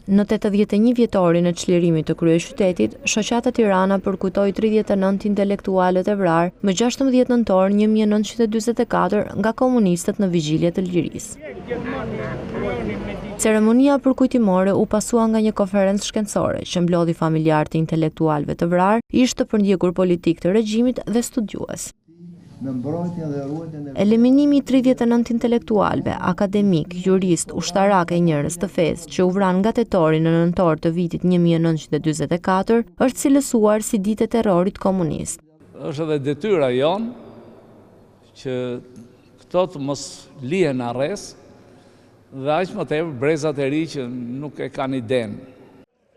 Në 81 vjetorin e çlirimit të kryeqytetit, Shoqata Tirana përkujtoi 39 intelektualët e vrarë më 16 nëntor 1944 nga komunistët në Vigjilje të Lirisë. Ceremonia përkujtimore u pasua nga një konferencë shkencore që mblodhi familjarë të intelektualëve të vrarë, ish të përndjekur politik të regjimit dhe studiues. Eliminimi i 39 intelektualëve, akademik, jurist, ushtarak e njerëz të fesë që u vran nga tetori në nëntor të vitit 1944 është cilësuar si ditë e terrorit komunist. Është edhe detyra jonë që këto të mos lihen arrest dhe aq më tepër brezat e ri që nuk e kanë idenë.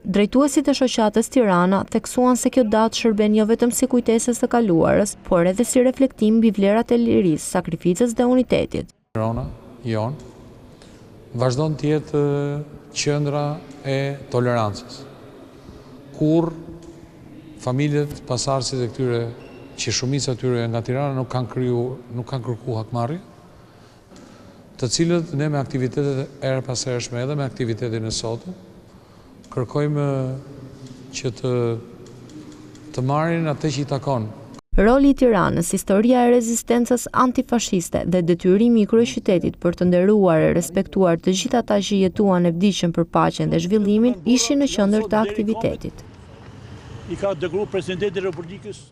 Drejtuesit e Shoqatës Tirana theksuan se kjo datë shërben jo vetëm si kujtesë së kaluarës, por edhe si reflektim mbi vlerat e lirisë, sakrificës dhe unitetit. Tirana jonë vazhdon të jetë qendra e tolerancës. Kur familjet pasardhësit e këtyre, që shumica e tyre nga Tirana nuk kanë kërkuar hakmarrje, të cilët ne me aktivitetet e erëpashershme edhe me aktivitetin e sotëm kërkojmë që të marrin atë që i takon. Roli i Tiranës, historia e rezistencës antifashiste dhe detyrimi i kryeqytetit për të nderuar e respektuar të gjithë ata që jetuan e vdiqën për paqen dhe zhvillimin ishin në qendër të aktivitetit. I ka dërguar presidenti i Republikës